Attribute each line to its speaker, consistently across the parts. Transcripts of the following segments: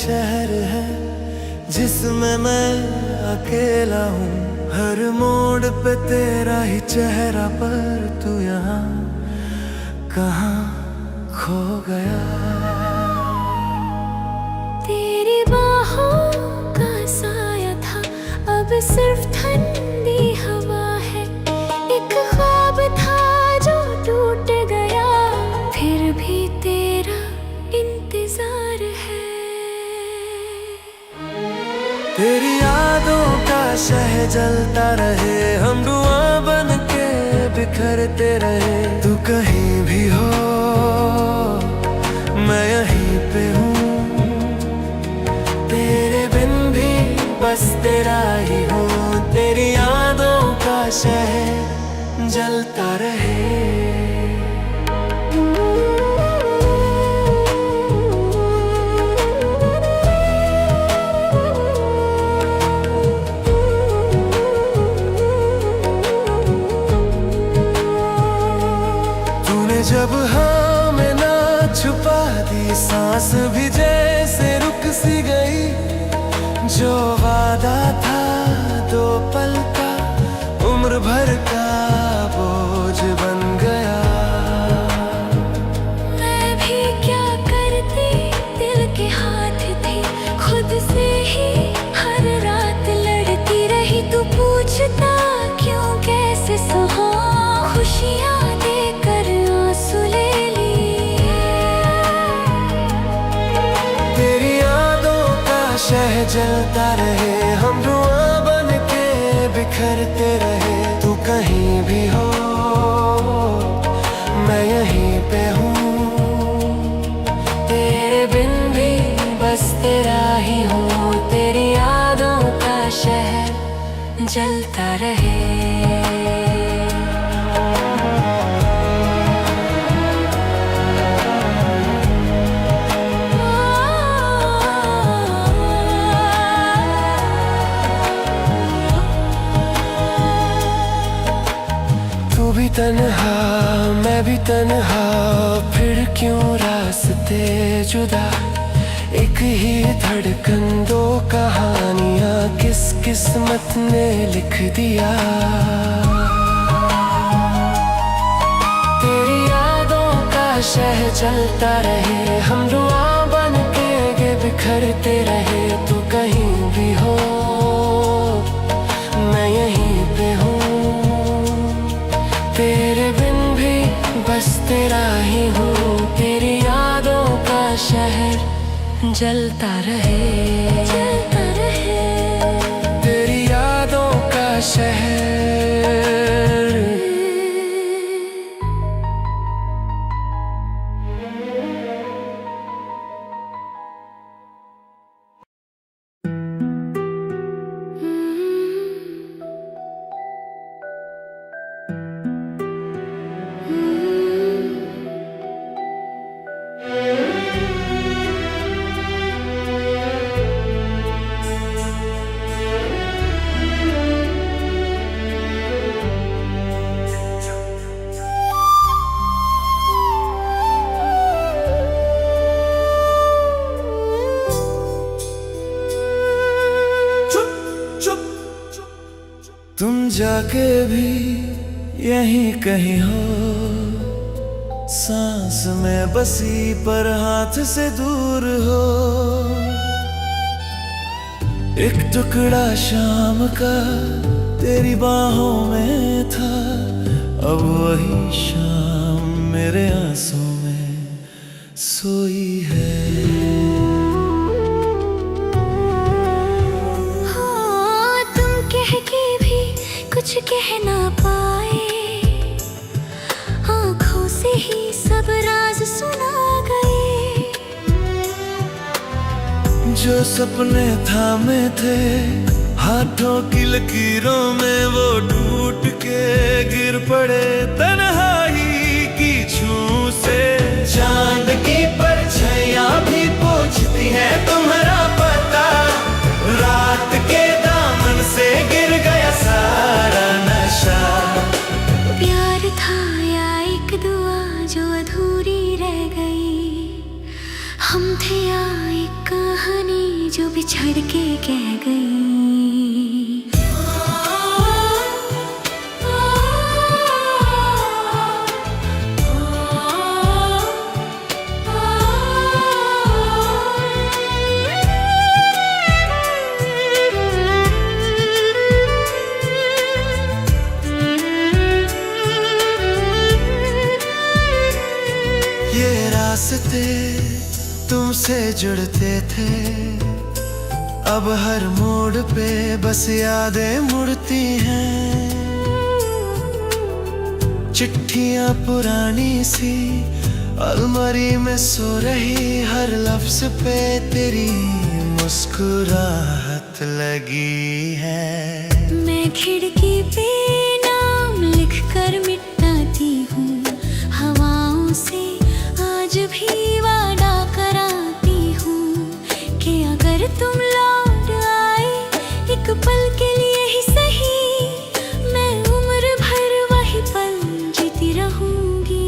Speaker 1: शहर है जिसमें मैं अकेला हूँ। हर मोड़ पे तेरा ही चेहरा, पर तू यहाँ कहाँ खो गया।
Speaker 2: तेरी बाहों का साया था, अब सिर्फ ठंडी हवा है। एक ख्वाब था जो टूट गया, फिर भी तेरा इंतजार है।
Speaker 1: तेरी यादों का शहर जलता रहे, हम धुआं बन के बिखरते रहे। तू कहीं भी हो मैं यहीं पे हूँ, तेरे बिन भी बस तेरा ही हूँ। तेरी यादों का शहर जलता रहे। जब हाँ में ना छुपा दी, सांस भी जैसे रुक सी गई। जो वादा था दो पल का, उम्र भर का बोझ बन गया।
Speaker 2: मैं भी क्या करती, दिल के हाथ थे, खुद से ही हर रात लड़ती रही। तू पूछता क्यों कैसे सहा, खुशियाँ देकर आंसू ले ली।
Speaker 1: तेरी यादों का शहर जलता रहे, हम धुआं बन के बिखरते रहे। तू कहीं भी हो मैं यहीं पे हूँ, तेरे बिन भी बस तेरा ही हूँ। तेरी यादों का शहर जलता रहे। तन्हा मैं भी तन्हा, फिर क्यों रास्ते जुदा। एक ही धड़कन दो कहानियाँ, किस किस्मत ने लिख दिया। तेरी यादों का शहर चलता रहे, हम धुआं बन के बिखरते रहे। तू कहीं भी हो मैं यहीं पे हूँ, तेरे बिन भी बस तेरा ही हूँ। तेरी यादों का शहर जलता रहे, जलता रहे। तेरी यादों का शहर। तुम जाके भी यहीं कहीं हो, सांस में बसी पर हाथ से दूर हो। एक टुकड़ा शाम का तेरी बाहों में था, अब वही शाम मेरे आंसू में सोई है।
Speaker 2: कुछ कह ना पाए, आँखों से ही सब राज सुना गए।
Speaker 1: जो सपने थामे थे हाथों की लकीरों में, वो टूट के गिर पड़े तन्हाई की छू से। चांद की परछाइयाँ भी पूछती हैं तुम्हारा पता, रात के दामन से गिर गया सारा नशा।
Speaker 2: प्यार था या एक दुआ जो अधूरी रह गई, हम थे या एक कहानी
Speaker 1: रिश्ते तुमसे जुड़ते थे, अब हर मोड़ पे बस यादें मुड़ती हैं। चिट्ठियां पुरानी सी अलमारी में सो रही, हर लफ्ज पे तेरी मुस्कुराहट लगी है।
Speaker 2: मैं खिड़की पे नाम लिख कर मिटाती हूँ, हवाओं से आज भी वादा कराती हूँ कि अगर तुम लौट आए एक पल के लिए ही सही, मैं उम्र भर वही पल जीती रहूंगी।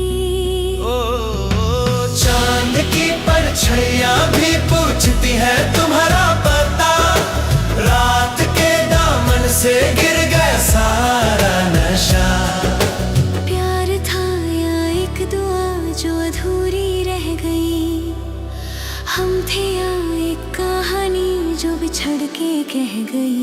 Speaker 1: चांद की परछाइयां भी पूछती है तुम्हारा पता, रात के दामन से गिर गया सारा नशा।
Speaker 2: प्यार था या एक दुआ जो अधूरी रह गई, हम थे या एक कहानी जो बिछड़ के कह गई।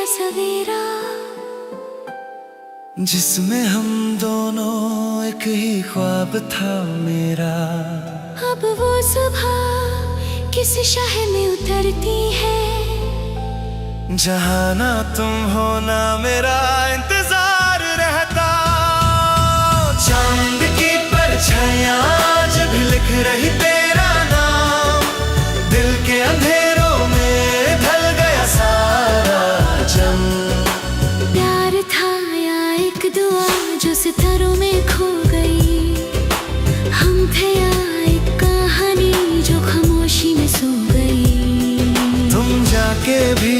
Speaker 2: सवेरा
Speaker 1: जिसमें हम दोनों एक ही ख्वाब था मेरा,
Speaker 2: अब वो सुबह किस शहर में उतरती है,
Speaker 1: जहाँ ना तुम हो ना मेरा इंतजार रहता। चांद की परछाइयां आज भी लिख रही तेरा नाम, दिल के अंधेरों में ढल गया सारा जम।
Speaker 2: प्यार था या एक दुआ जो सितारों में खो गई, हम थे या एक कहानी जो खामोशी में सो गई।
Speaker 1: तुम जाके भी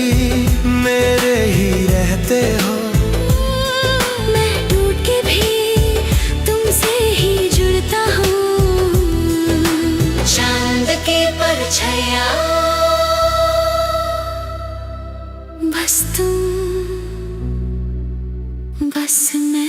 Speaker 1: मेरे ही रहते हो,
Speaker 2: मैं टूट के भी तुमसे ही जुड़ता हूँ। चांद की परछाइयां बस तुम बस मैं।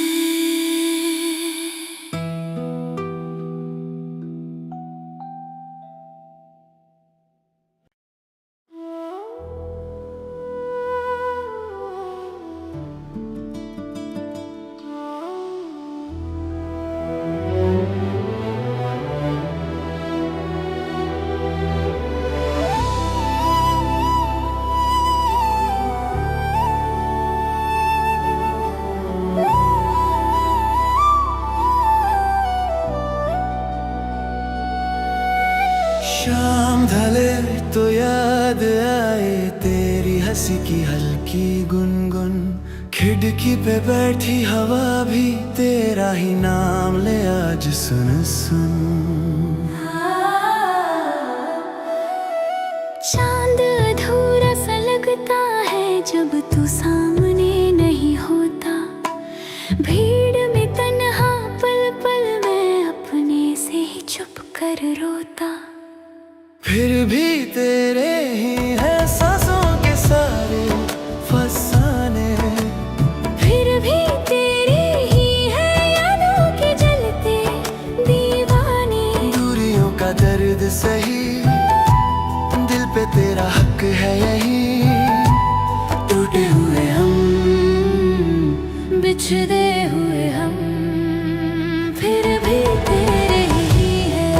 Speaker 1: शाम ढले तो याद आए तेरी हंसी की हल्की गुनगुन, खिड़की पे बैठी हवा भी तेरा ही नाम ले आज सुन सुन।
Speaker 2: चांद अधूरा सा लगता है जब तू सामने नहीं होता, भीड़ में तन्हा पल पल मैं अपने से ही चुप कर रोता।
Speaker 1: फिर भी तेरे ही है सांसों के सारे फसाने,
Speaker 2: फिर भी तेरे ही है यादों के जलते दीवाने।
Speaker 1: दूरियों का दर्द सही, दिल पे तेरा हक है यही, टूटे हुए हम
Speaker 2: बिछड़े हुए हम, फिर भी तेरे ही है।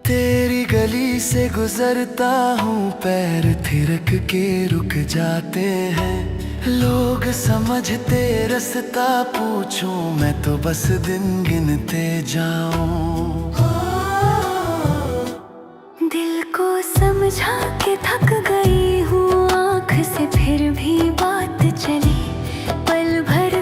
Speaker 1: तेरी गली से गुजरता हूँ, पैर थिरक के रुक जाते हैं, लोग समझते रास्ता पूछूं, मैं तो बस दिन गिनते जाऊं।
Speaker 2: दिल को समझा के थक गई हूँ, आँख से फिर भी बात चली, पल भर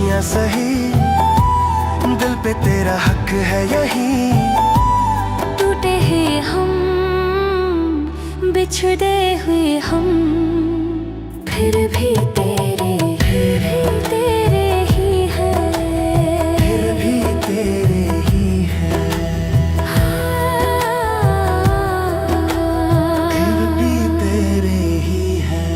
Speaker 1: खुशियाँ सही, दिल पे तेरा हक है यही।
Speaker 2: टूटे हैं हम, बिछड़े हुए हम, फिर भी तेरे ही है,
Speaker 1: फिर भी तेरे ही है, फिर भी तेरे ही है।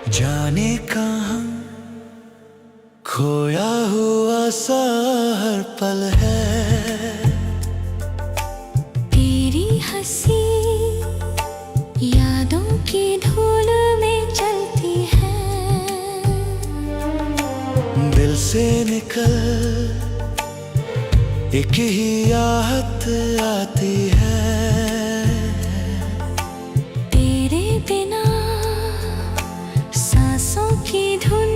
Speaker 1: जाने कहाँ खोया हुआ सा हर पल है,
Speaker 2: तेरी हंसी यादों की धूल में चलती है।
Speaker 1: दिल से निकल एक ही आहट आती है।
Speaker 2: तेरे बिना सांसों की धुन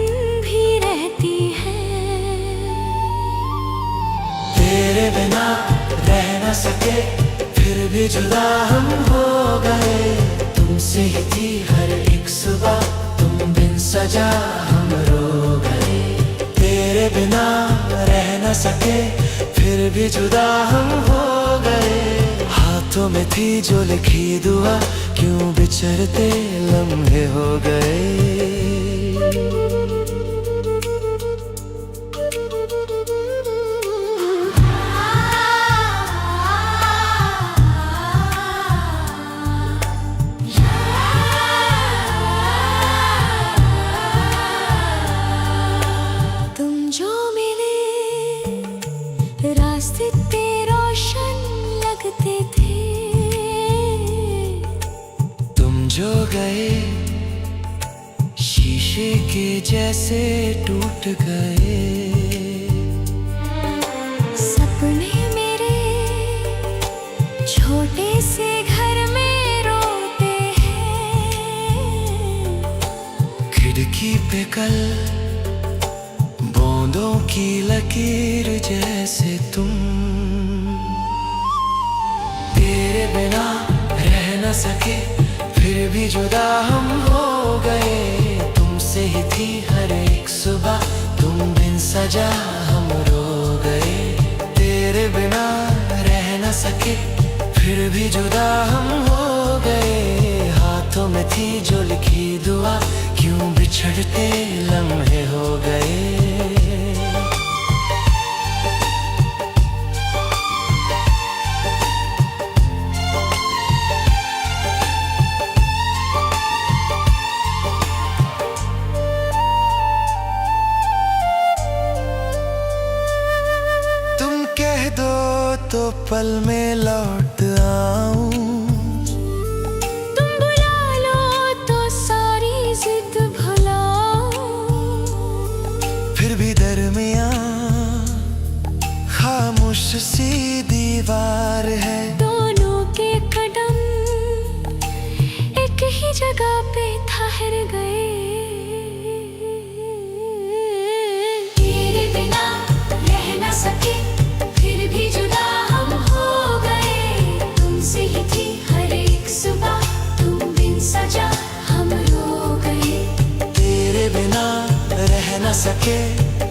Speaker 2: भी रहती है।
Speaker 1: तेरे बिना रह न सके फिर भी जुदा हम हो गए। तुमसे ही थी हर एक सुबह, तुम बिन सजा हम रो गए। तेरे बिना रह न सके फिर भी जुदा हम हो गए। हाथों में थी जो लिखी दुआ, क्यों बिछड़ते लम्हे हो गए।
Speaker 2: रास्ते पे रोशन लगते थे,
Speaker 1: तुम जो गए शीशे के जैसे टूट गए।
Speaker 2: सपने मेरे छोटे से घर में रोते हैं।
Speaker 1: खिड़की पे कल बूंदों की लकीर जैसे तुम। तेरे बिना रह न सके फिर भी जुदा हम हो गए। तुमसे ही थी हर एक सुबह, तुम बिन सजा हम रो गए। तेरे बिना रह न सके फिर भी जुदा हम हो गए। हाथों में थी जो लिखी दुआ, क्यों बिछड़ते लम्हे हो गए। तो पल में लौट आऊं,
Speaker 2: तुम बुला लो तो सारी जिद भुलाऊं।
Speaker 1: फिर भी दरमियां खामोश सी दीवार है।
Speaker 2: दोनों के कदम एक ही जगह पे ठहर गए। तेरे बिना रह न सके फिर भी जुदा
Speaker 1: सके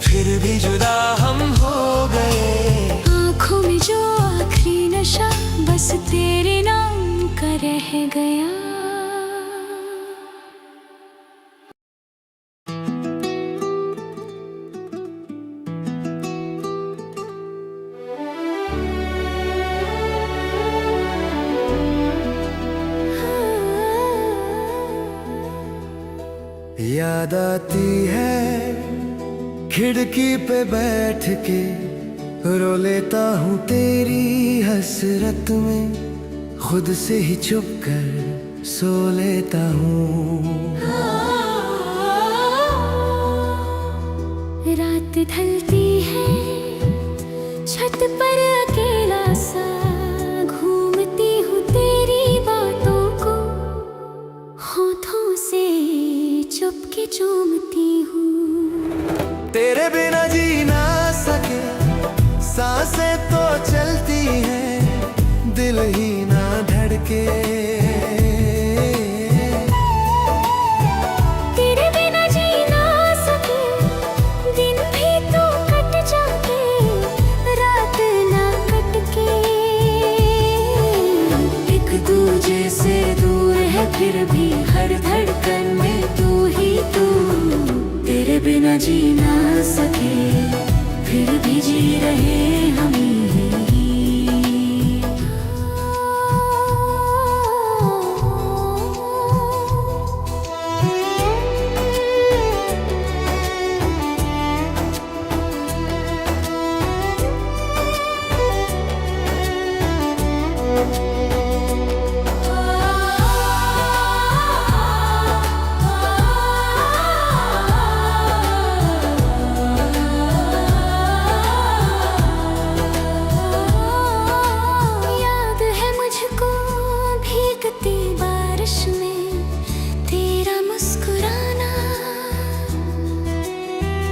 Speaker 1: फिर भी जुदा हम हो गए।
Speaker 2: आँखों में जो आखिरी नशा बस तेरे नाम का रह गया।
Speaker 1: याद आती है खिड़की पे बैठ के, रो लेता हूँ तेरी हसरत में। खुद से ही चुप कर सो लेता हूँ।
Speaker 2: रात ढलती है, छत पर अकेला सा घूमती हूँ तेरी बातों को होठों से चुपके चूमती हूँ।
Speaker 1: तेरे बिना जी ना सके, सांसें तो चलती हैं, दिल ही ना धड़के।
Speaker 2: तेरे बिना जी ना सके, दिन भी तो कट जाते, रात ना कटके। एक दूजे से दूर है फिर भी हर धड़कन में तू ही तू। तेरे बिना जी ना सके, फिर भी जी रहे हम ही।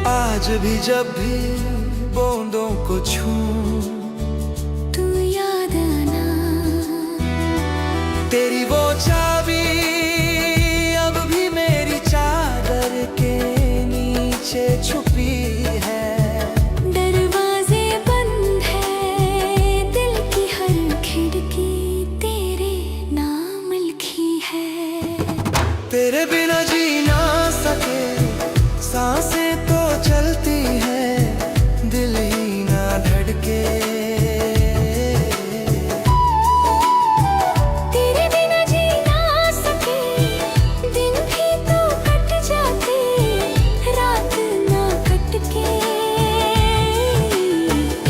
Speaker 1: आज भी जब भी बूंदों को छूं,
Speaker 2: तू याद आना।
Speaker 1: तेरी वो चाबी अब भी मेरी चादर के नीचे छुपी है।
Speaker 2: दरवाजे बंद है, दिल की हर खिड़की तेरे नाम लिखी है।
Speaker 1: तेरे बिना जी ना सके, सांसें तो चलती हैं, दिल ही ना धड़के।
Speaker 2: तेरे बिना जी ना सके, दिन भी तो कट जाते, रात ना कटके।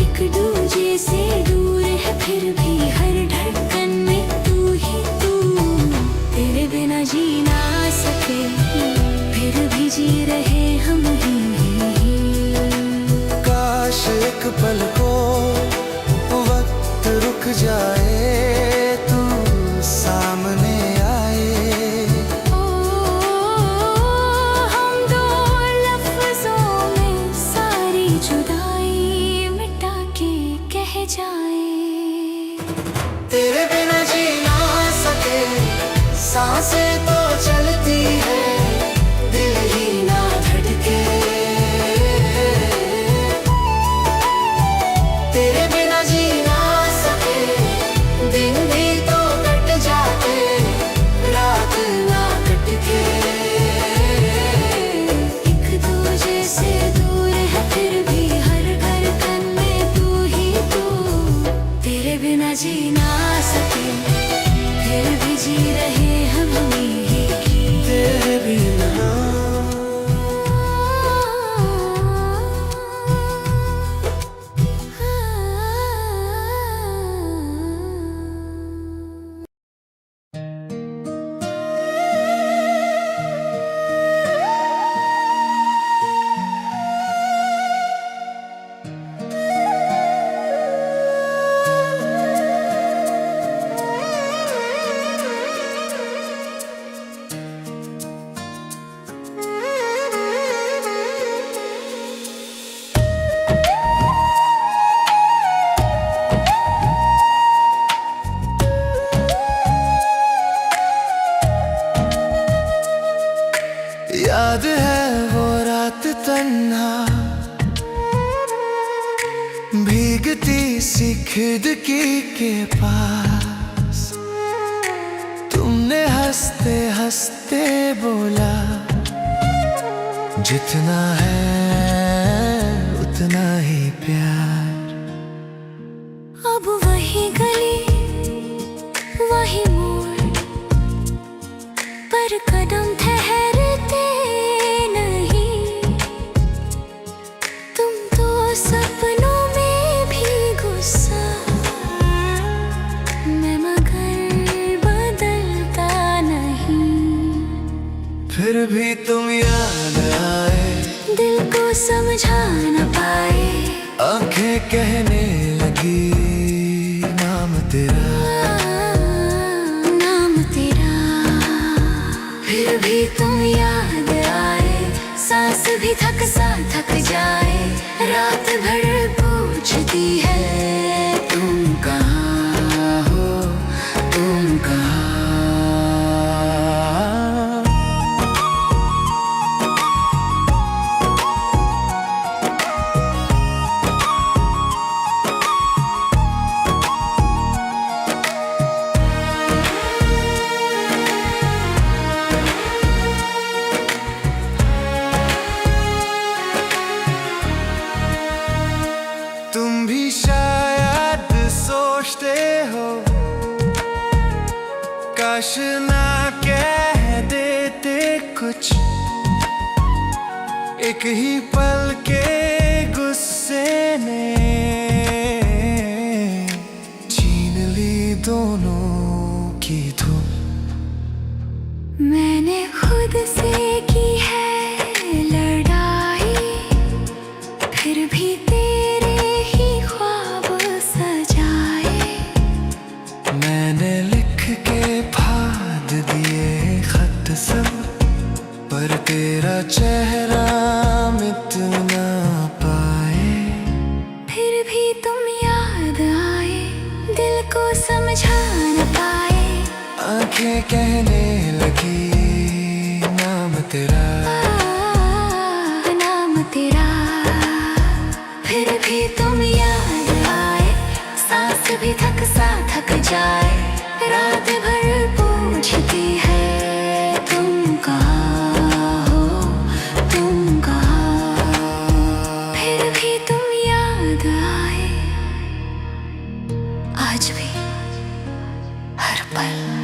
Speaker 2: एक दूजे से दूर है फिर भी हर धड़कन में तू ही तू। तेरे बिना जी ना सके, फिर भी जी रहे हम ही।
Speaker 1: काश एक पल को वक्त रुक जाए, तू सामने आए।
Speaker 2: ओ हम दो लफ्जों में सारी जुदाई मिटा के कह जाए।
Speaker 1: तेरे बिना जी ना सके, सांसें तो चलती है, दिल ही ना धड़के। तेरे बिना जी ना सके, दिन भी तो कट जाते, रात ना कटके।
Speaker 2: एक दूजे से दूर है फिर भी हर धड़कन में तू ही तू। तेरे बिना जी ना सके, फिर भी जी रहे हम ही।
Speaker 1: तेरे बिना याद है वो रात तन्हा, भीगती सी खिड़की के पास। तुमने हंसते हंसते बोला, जितना है उतना ही प्यार।
Speaker 2: अब वही गली वही मोड़ पर कदम ठहरते नहीं। तुम तो सपनों में भी गुस्सा, मैं मगर बदलता नहीं।
Speaker 1: फिर भी तुम याद आए,
Speaker 2: दिल को समझा न पाए।
Speaker 1: आंखें कहने लगी नाम तेरा,
Speaker 2: नाम तेरा, फिर भी तुम याद आए। सांस भी थक सा थक जाए, रात भर पूछती है तुम कहाँ हो, तुम कहाँ।
Speaker 1: तुम भी शायद सोचते हो काश ना कह देते कुछ, एक ही पल के गुस्से ने छीन ली दोनों की धूम।
Speaker 2: मैंने खुद से की है लड़ाई, फिर भी तेरे ही ख्वाब सजाए।
Speaker 1: मैंने लिख के फाड़ दिए खत सब, पर तेरा चेहरा मिट ना पाए।
Speaker 2: फिर भी तुम याद आए, दिल को समझा न पाए।
Speaker 1: आंखें कहने लगी नाम तेरा,
Speaker 2: नाम तेरा, फिर भी तुम याद आए। सांस भी थक सा थक जाए, रात भर पूछती है तुम कहाँ हो, तुम कहाँ। फिर भी तुम याद आए, आज भी हर पल।